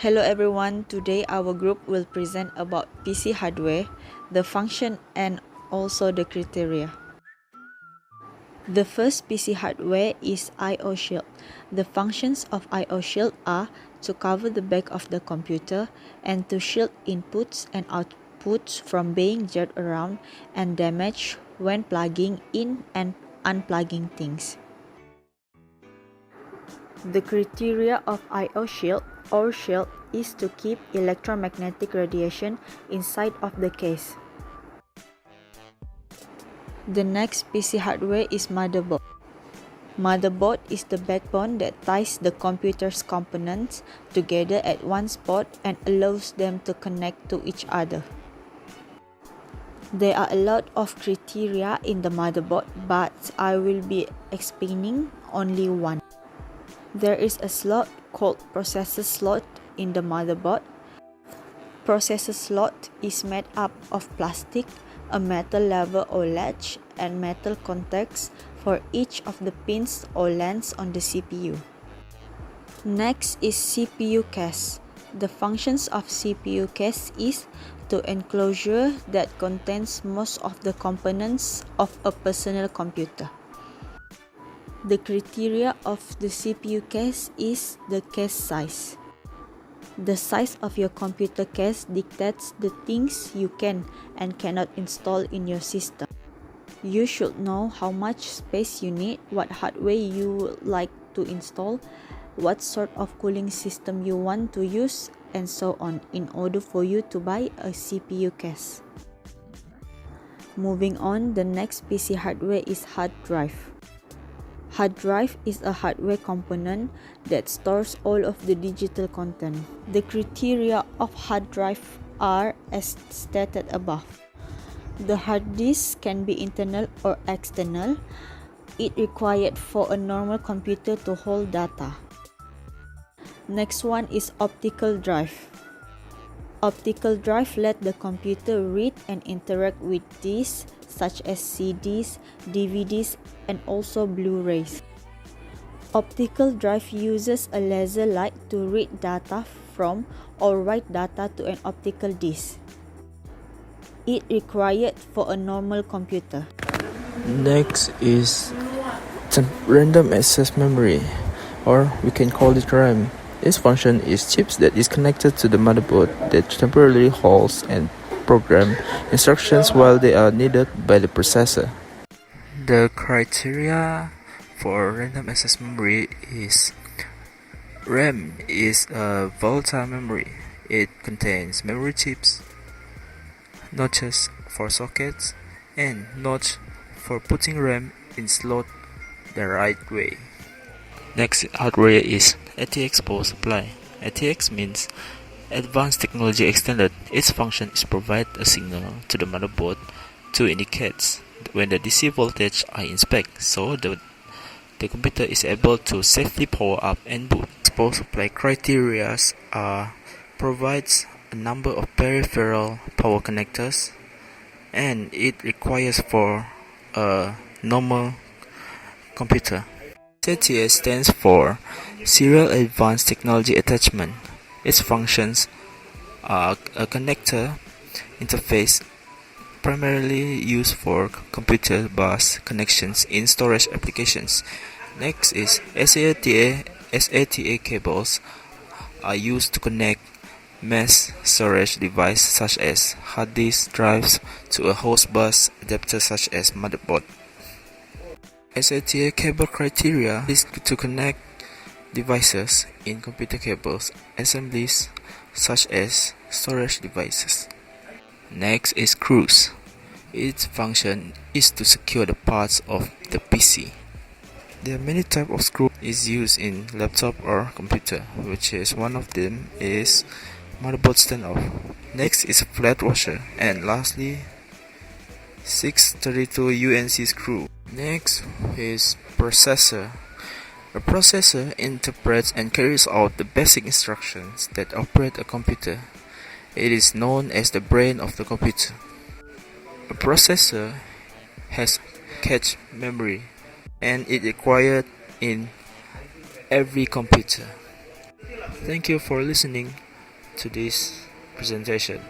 Hello everyone, today our group will present about PC hardware, the function and also the criteria. The first PC hardware is I/O shield. The functions of I/O shield are to cover the back of the computer and to shield inputs and outputs from being jerked around and damaged when plugging in and unplugging things. The criteria of I/O shield or shield is to keep electromagnetic radiation inside of the case. The next PC hardware is motherboard. Motherboard is the backbone that ties the computer's components together at one spot and allows them to connect to each other. There are a lot of criteria in the motherboard, but I will be explaining only one. There is a slot called processor slot in the motherboard. Processor slot is made up of plastic, a metal lever or latch, and metal contacts for each of the pins or lands on the CPU. Next is CPU case. The functions of CPU case is to enclosure that contains most of the components of a personal computer. The criteria of the CPU case is the case size. The size of your computer case dictates the things you can and cannot install in your system. You should know how much space you need, what hardware you would like to install, what sort of cooling system you want to use, and so on in order for you to buy a CPU case. Moving on, the next PC hardware is hard drive. Hard drive is a hardware component that stores all of the digital content. The criteria of hard drive are as stated above. The hard disk can be internal or external. It required for a normal computer to hold data. Next one is optical drive. Optical drive let the computer read and interact with disks such as CDs, DVDs, and also Blu-rays. Optical drive uses a laser light to read data from or write data to an optical disc. It required for a normal computer. Next is random access memory, or we can call it RAM. Its function is chips that is connected to the motherboard that temporarily holds and program instructions while they are needed by the processor. The criteria for random access memory is RAM is a volatile memory. It contains memory chips, notches for sockets, and notch for putting RAM in slot the right way. Next hardware is ATX power supply. ATX means Advanced Technology Extended. Its function is provide a signal to the motherboard to indicate when the DC voltage are in spec, so the computer is able to safely power up and boot. Power supply criteria are provides a number of peripheral power connectors, and it requires for a normal computer. SATA stands for Serial Advanced Technology Attachment. Its functions are a connector interface primarily used for computer bus connections in storage applications. Next is SATA. SATA cables are used to connect mass storage devices such as hard disk drives to a host bus adapter such as motherboard. SATA cable criteria is to connect devices in computer cables assemblies such as storage devices. Next is screws. Its function is to secure the parts of the PC. There are many types of screws is used in laptop or computer, which is one of them is motherboard standoff. Next is flat washer, and lastly 632 UNC screw. Next is processor. A processor interprets and carries out the basic instructions that operate a computer. It is known as the brain of the computer. A processor has cache memory, and it required in every computer. Thank you for listening. to this presentation.